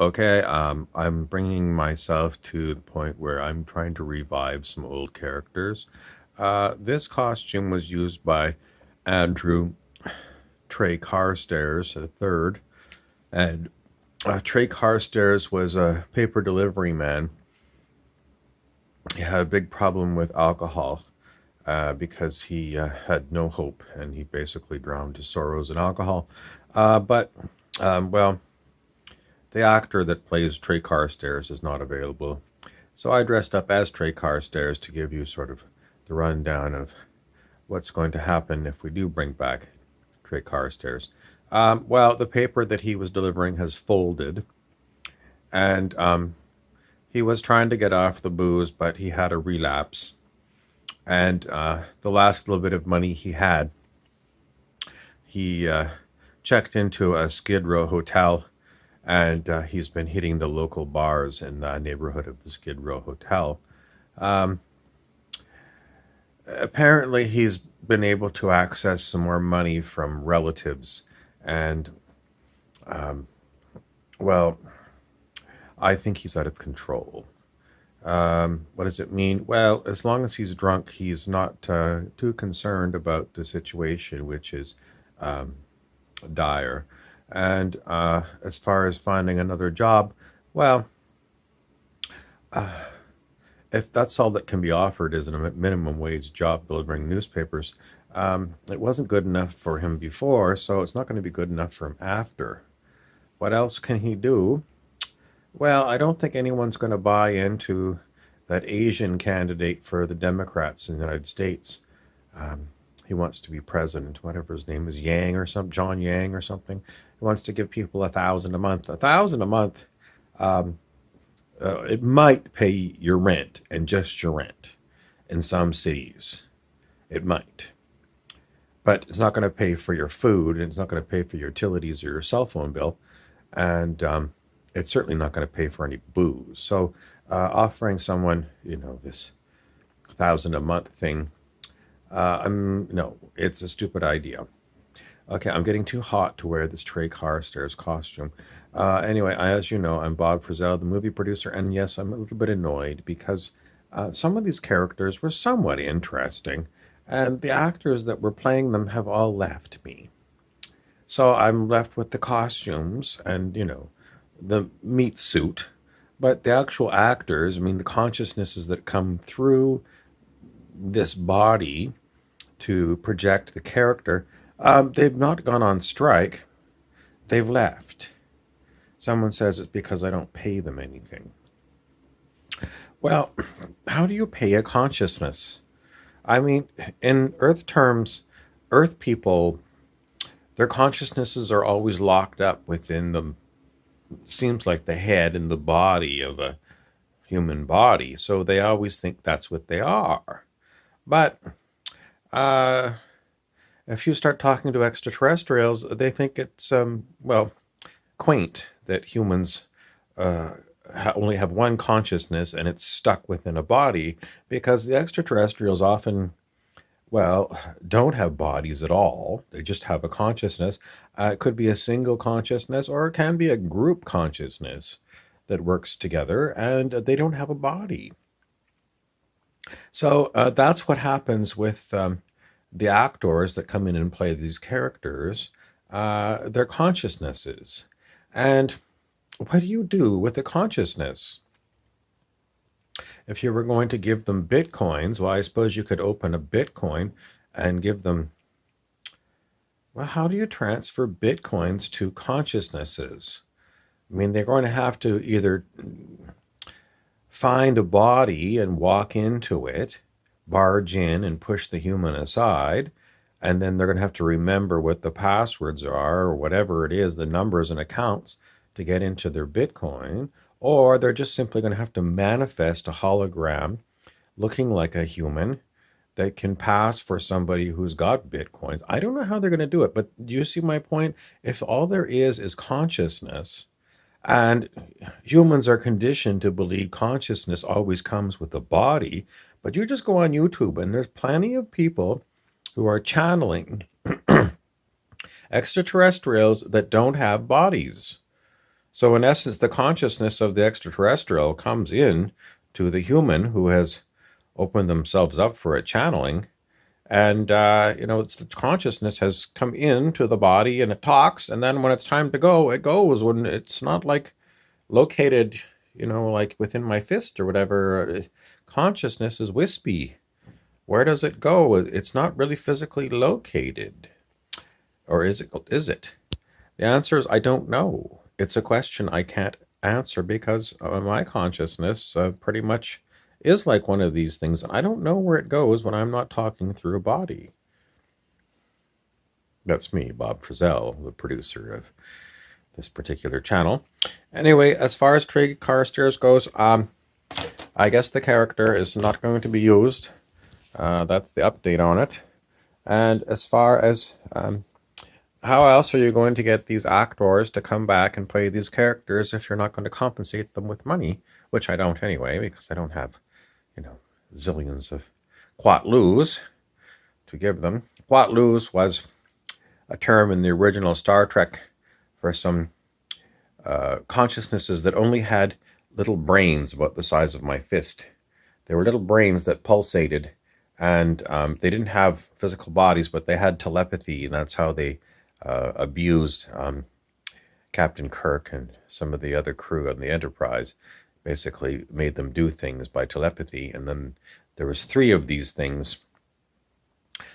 Okay, I'm bringing myself to the point where I'm trying to revive some old characters. This costume was used by Andrew Trey Carstairs III, and Trey Carstairs was a paper delivery man. He had a big problem with alcohol because he had no hope, and he basically drowned his sorrows in alcohol. But the actor that plays Trey Carstairs is not available. So I dressed up as Trey Carstairs to give you sort of the rundown of what's going to happen if we do bring back Trey Carstairs. Well, the paper that he was delivering has folded, and he was trying to get off the booze, but he had a relapse. And the last little bit of money he had, he checked into a Skid Row hotel, and he's been hitting the local bars in the neighborhood of the Skid Row hotel. Um, Apparently, he's been able to access some more money from relatives, and well, I think he's out of control. What does it mean? Well, as long as he's drunk, he's not too concerned about the situation, which is dire. And as far as finding another job, well, if that's all that can be offered is a minimum wage job delivering newspapers, it wasn't good enough for him before, so it's not going to be good enough for him after. What else can he do? Well, I don't think anyone's going to buy into that Asian candidate for the Democrats in the United States. He wants to be president, whatever his name is, Yang or some John Yang or something. He wants to give people 1,000 a month. 1,000 a month. It might pay your rent and just your rent in some cities. It might, but it's not going to pay for your food, and it's not going to pay for your utilities or your cell phone bill, and it's certainly not going to pay for any booze. So, offering someone, this 1,000 a month thing, no, it's a stupid idea. Okay, I'm getting too hot to wear this Trey Carstairs costume. Anyway, as you know, I'm Bob Frizzell, the movie producer, and yes, I'm a little bit annoyed because some of these characters were somewhat interesting, and the actors that were playing them have all left me. So I'm left with the costumes and, the meat suit, but the actual actors, I mean, the consciousnesses that come through this body to project the character, they've not gone on strike, they've left. Someone says it's because I don't pay them anything. Well, how do you pay a consciousness? I mean, in Earth terms, Earth people, their consciousnesses are always locked up within the, seems like the head and the body of a human body. So they always think that's what they are. But uh, if you start talking to extraterrestrials, they think it's, quaint that humans only have one consciousness and it's stuck within a body because the extraterrestrials often, don't have bodies at all. They just have a consciousness. It could be a single consciousness or it can be a group consciousness that works together and they don't have a body. So that's what happens with the actors that come in and play these characters, their consciousnesses. And what do you do with the consciousness? If you were going to give them bitcoins, well, I suppose you could open a bitcoin and give them. Well, how do you transfer bitcoins to consciousnesses? I mean, they're going to have to either find a body and walk into it, barge in and push the human aside, and then they're going to have to remember what the passwords are or whatever it is, the numbers and accounts to get into their Bitcoin, or they're just simply going to have to manifest a hologram looking like a human that can pass for somebody who's got Bitcoins. I don't know how they're going to do it, but do you see my point? If all there is consciousness, and humans are conditioned to believe consciousness always comes with a body, but you just go on YouTube and there's plenty of people who are channeling extraterrestrials that don't have bodies. So in essence, the consciousness of the extraterrestrial comes in to the human who has opened themselves up for a channeling. And, it's the consciousness has come into the body and it talks. And then when it's time to go, it goes. When it's not like located, like within my fist or whatever. Consciousness is wispy. Where does it go? It's not really physically located. Or is it? Is it? The answer is I don't know. It's a question I can't answer because my consciousness pretty much is like one of these things. I don't know where it goes when I'm not talking through a body. That's me, Bob Frizzell, the producer of this particular channel. Anyway, as far as Trig Carstairs goes, I guess the character is not going to be used. That's the update on it. And as far as how else are you going to get these actors to come back and play these characters if you're not going to compensate them with money? Which I don't anyway, because I don't have, zillions of quatloos to give them. Quatloos was a term in the original Star Trek for some consciousnesses that only had little brains about the size of my fist. They were little brains that pulsated, and they didn't have physical bodies, but they had telepathy, and that's how they abused Captain Kirk and some of the other crew on the Enterprise. Basically made them do things by telepathy. And then there was 3 of these things.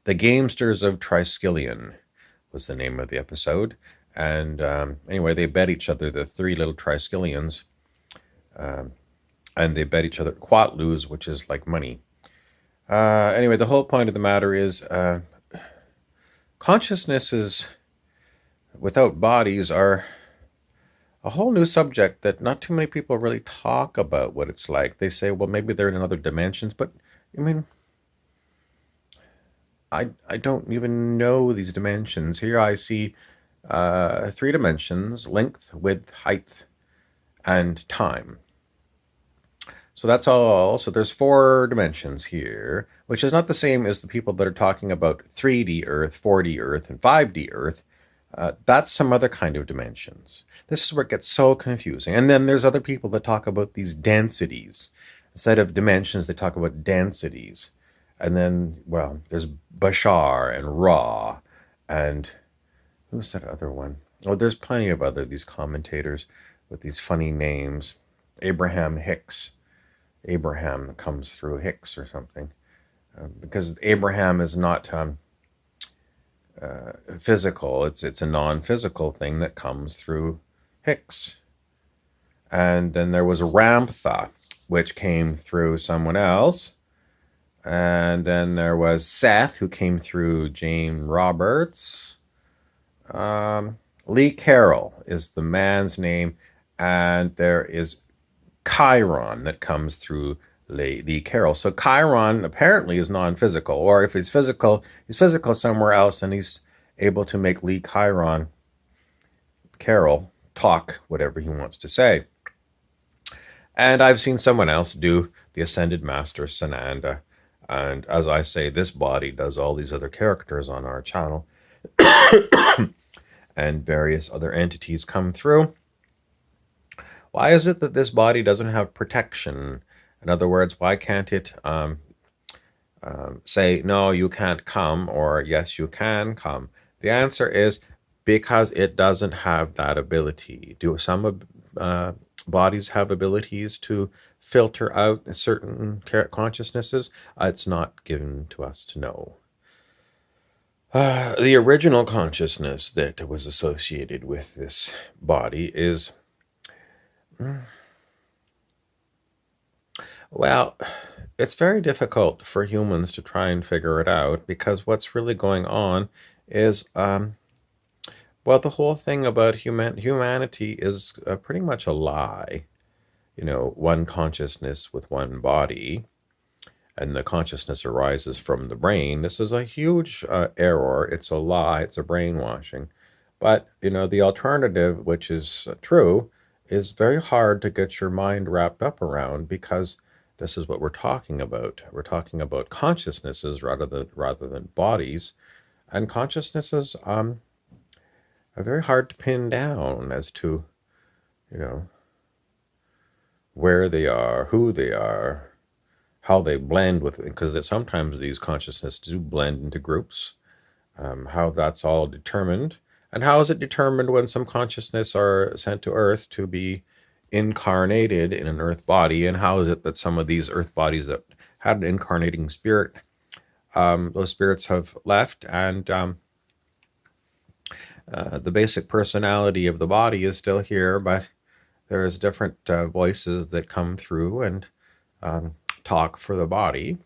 The Gamesters of Triskelion was the name of the episode. And anyway, they bet each other, the 3 little Triskelions, and they bet each other quatloos, which is like money. Anyway, the whole point of the matter is consciousnesses without bodies are a whole new subject that not too many people really talk about what it's like. They say, well, maybe they're in other dimensions, but I mean, I don't even know these dimensions. Here I see 3 dimensions: length, width, height, and time. So that's all. So there's 4 dimensions here, which is not the same as the people that are talking about 3D Earth, 4D Earth, and 5D Earth. That's some other kind of dimensions. This is where it gets so confusing. And then there's other people that talk about these densities. Instead of dimensions, they talk about densities. And then, well, there's Bashar and Ra, and who's that other one? Oh, there's plenty of these commentators with these funny names. Abraham Hicks. Abraham comes through Hicks or something. Because Abraham is not physical. It's a non-physical thing that comes through Hicks. And then there was Ramtha, which came through someone else. And then there was Seth, who came through Jane Roberts. Lee Carroll is the man's name. And there is Chiron that comes through Lee Carroll. So Chiron apparently is non-physical, or if he's physical somewhere else, and he's able to make Lee Carroll talk whatever he wants to say. And I've seen someone else do the Ascended Master Sananda. And as I say, this body does all these other characters on our channel. And various other entities come through. Why is it that this body doesn't have protection? In other words, why can't it say, no, you can't come, or yes, you can come? The answer is because it doesn't have that ability. Do some bodies have abilities to filter out certain consciousnesses? It's not given to us to know. The original consciousness that was associated with this body is, well, it's very difficult for humans to try and figure it out, because what's really going on is, well, the whole thing about humanity is pretty much a lie. One consciousness with one body, and the consciousness arises from the brain. This is a huge error. It's a lie. It's a brainwashing. But, the alternative, which is true, is very hard to get your mind wrapped up around, because this is what we're talking about. We're talking about consciousnesses rather than bodies. And consciousnesses are very hard to pin down as to, you know, where they are, who they are, how they blend with, because sometimes these consciousnesses do blend into groups, how that's all determined. And how is it determined when some consciousness are sent to Earth to be incarnated in an Earth body? And how is it that some of these Earth bodies that had an incarnating spirit, those spirits have left, and the basic personality of the body is still here, but there's different voices that come through and talk for the body.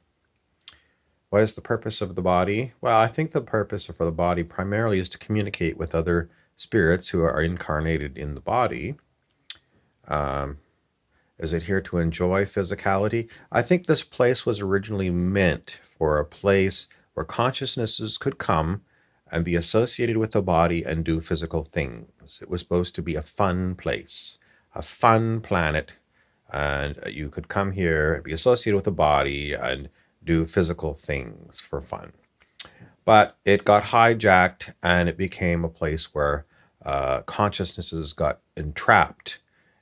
What is the purpose of the body? Well, I think the purpose for the body primarily is to communicate with other spirits who are incarnated in the body. Is it here to enjoy physicality? I think this place was originally meant for a place where consciousnesses could come and be associated with the body and do physical things. It was supposed to be a fun place, a fun planet, and you could come here and be associated with the body and do physical things for fun. But it got hijacked and it became a place where consciousnesses got entrapped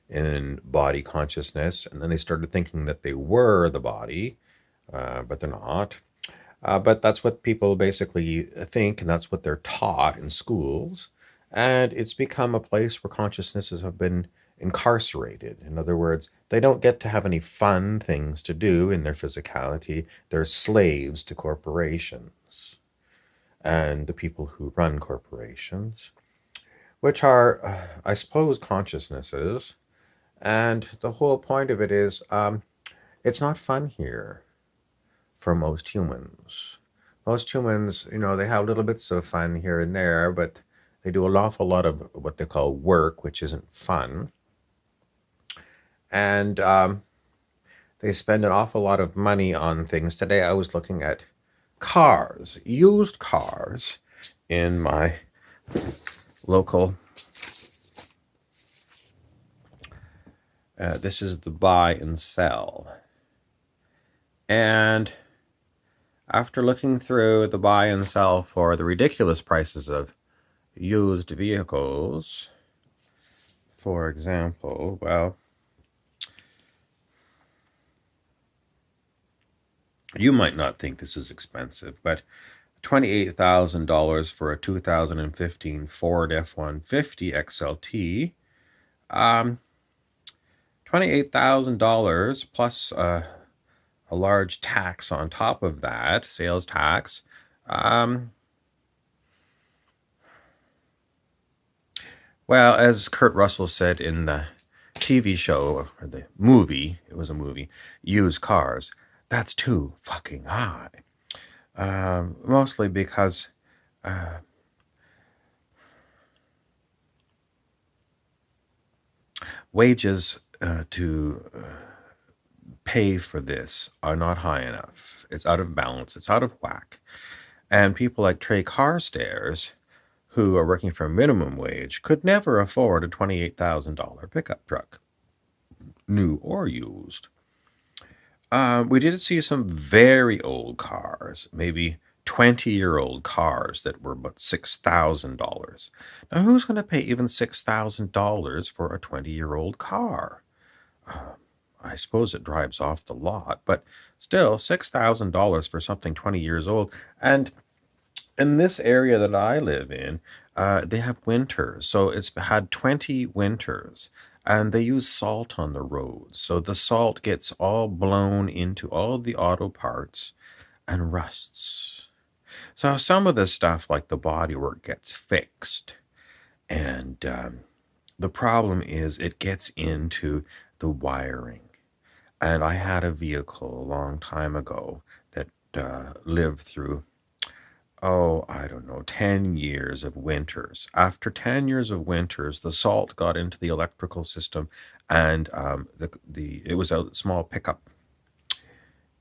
in body consciousness, and then they started thinking that they were the body, but they're not. But that's what people basically think, and that's what they're taught in schools. And it's become a place where consciousnesses have been incarcerated. In other words, they don't get to have any fun things to do in their physicality. They're slaves to corporations and the people who run corporations, which are, I suppose, consciousnesses. And the whole point of it is it's not fun here for most humans. Most humans, they have little bits of fun here and there, but they do an awful lot of what they call work, which isn't fun. And they spend an awful lot of money on things. Today I was looking at cars, used cars, in my local. This is the buy and sell. And after looking through the buy and sell for the ridiculous prices of used vehicles, for example, well, you might not think this is expensive, but $28,000 for a 2015 Ford F-150 XLT, $28,000 plus a large tax on top of that, sales tax. Well, as Kurt Russell said in the TV show, or the movie, it was a movie, Used Cars, that's too fucking high. Mostly because wages to pay for this are not high enough. It's out of balance. It's out of whack. And people like Trey Carstairs, who are working for minimum wage, could never afford a $28,000 pickup truck, new or used. We did see some very old cars, maybe 20-year-old cars that were about $6,000. Now, who's going to pay even $6,000 for a 20-year-old car? I suppose it drives off the lot, but still, $6,000 for something 20 years old. And in this area that I live in, they have winters. So it's had 20 winters. And they use salt on the roads. So the salt gets all blown into all the auto parts and rusts. So some of the stuff, like the bodywork, gets fixed. And the problem is it gets into the wiring. And I had a vehicle a long time ago that lived through, I don't know, 10 years of winters. After 10 years of winters, the salt got into the electrical system, and it was a small pickup.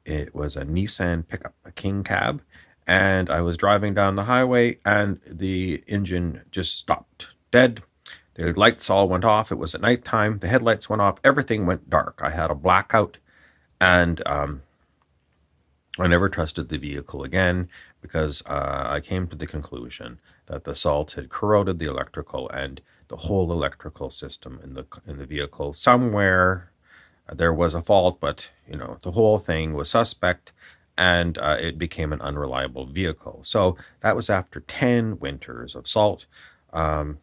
It was a Nissan pickup, a King Cab, and I was driving down the highway, and the engine just stopped dead. The lights all went off. It was at nighttime. The headlights went off. Everything went dark. I had a blackout, and I never trusted the vehicle again because I came to the conclusion that the salt had corroded the electrical, and the whole electrical system in the vehicle. Somewhere there was a fault, but the whole thing was suspect, and it became an unreliable vehicle. So that was after 10 winters of salt. Um,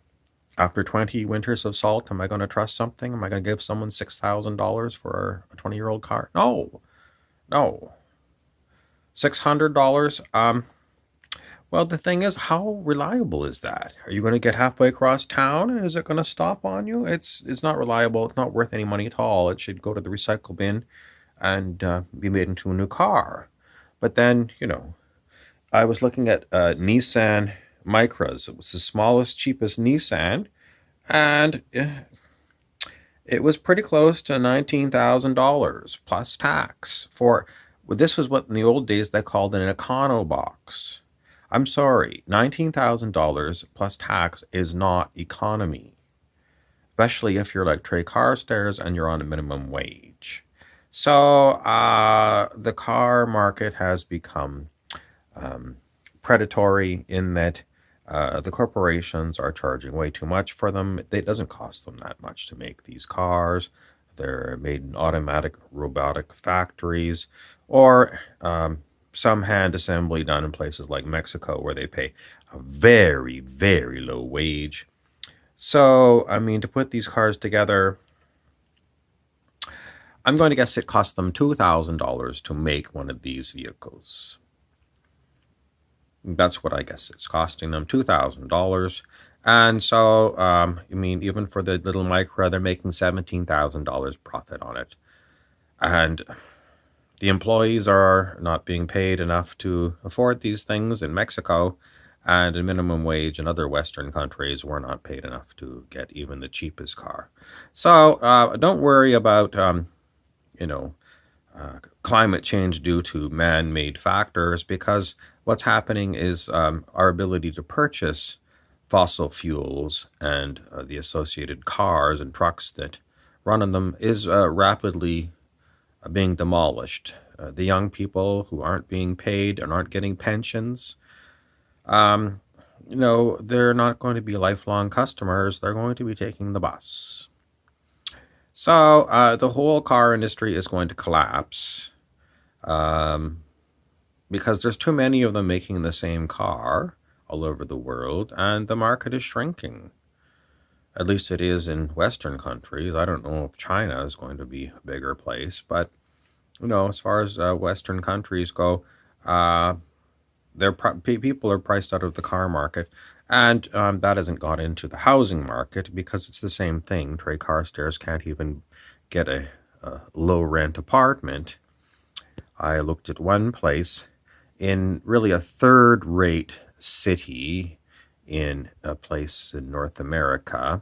After 20 winters of salt, am I going to trust something? Am I going to give someone $6,000 for a 20-year-old car? No, no. $600. Well, the thing is, how reliable is that? Are you going to get halfway across town and is it going to stop on you? It's not reliable. It's not worth any money at all. It should go to the recycle bin and be made into a new car. But then, I was looking at Nissan Micras. It was the smallest, cheapest Nissan, and it was pretty close to $19,000 plus tax for. Well, this was what in the old days they called an econo box. I'm sorry, $19,000 plus tax is not economy, especially if you're like Trey Carstairs and you're on a minimum wage. So the car market has become predatory in that the corporations are charging way too much for them. It doesn't cost them that much to make these cars. They're made in automatic robotic factories or some hand assembly done in places like Mexico where they pay a very, very low wage. So, I mean, to put these cars together, I'm going to guess it cost them $2,000 to make one of these vehicles. That's what I guess it's costing them, $2,000. And so, I mean, even for the little Micra, they're making $17,000 profit on it. And the employees are not being paid enough to afford these things in Mexico, and in minimum wage in other Western countries, we're not paid enough to get even the cheapest car. So don't worry about, climate change due to man-made factors, because what's happening is our ability to purchase fossil fuels and the associated cars and trucks that run on them is rapidly being demolished. The young people who aren't being paid and aren't getting pensions, they're not going to be lifelong customers. They're going to be taking the bus. So the whole car industry is going to collapse because there's too many of them making the same car all over the world, and the market is shrinking. At least it is in Western countries. I don't know if China is going to be a bigger place, but as far as Western countries go, people are priced out of the car market, and that hasn't got into the housing market because it's the same thing. Trey Carstairs can't even get a low rent apartment. I looked at one place in really a third-rate city in a place in North America,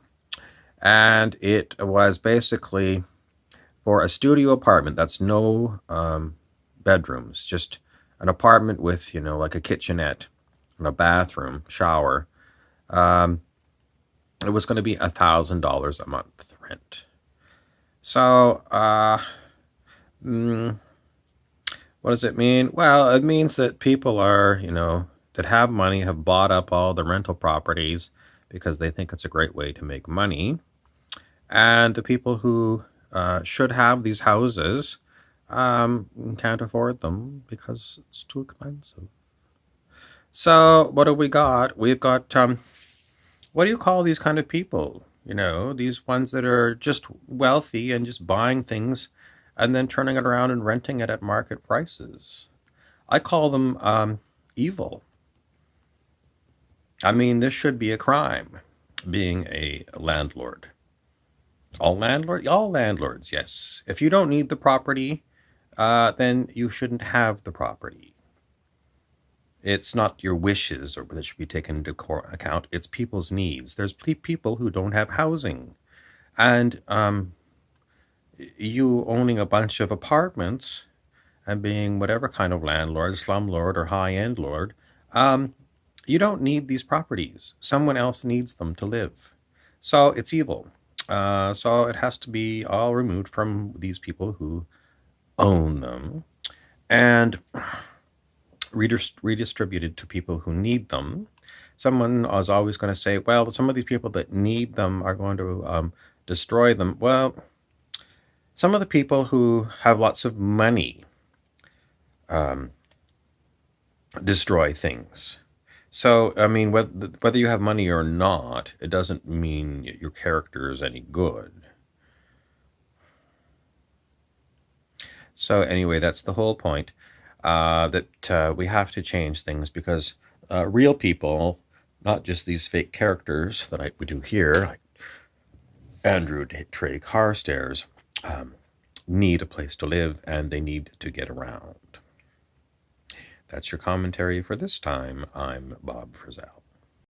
and it was basically for a studio apartment. That's no bedrooms, just an apartment with, like a kitchenette and a bathroom, shower. It was going to be $1,000 a month rent. So, what does it mean? Well, it means that people are, that have money have bought up all the rental properties because they think it's a great way to make money. And the people who should have these houses can't afford them because it's too expensive. So what have we got? We've got, what do you call these kind of people? These ones that are just wealthy and just buying things and then turning it around and renting it at market prices. I call them evil. I mean, this should be a crime, being a landlord. All landlords, yes. If you don't need the property, then you shouldn't have the property. It's not your wishes that should be taken into account. It's people's needs. There's people who don't have housing. And you owning a bunch of apartments and being whatever kind of landlord, slumlord or high-end lord, you don't need these properties. Someone else needs them to live. So it's evil. So it has to be all removed from these people who own them and redistributed to people who need them. Someone is always going to say, well, some of these people that need them are going to destroy them. Well, some of the people who have lots of money destroy things. So, I mean, whether you have money or not, it doesn't mean your character is any good. So, anyway, that's the whole point, that we have to change things because real people, not just these fake characters that we do here, like Andrew Trey Carstairs, need a place to live and they need to get around. That's your commentary for this time. I'm Bob Frizzell.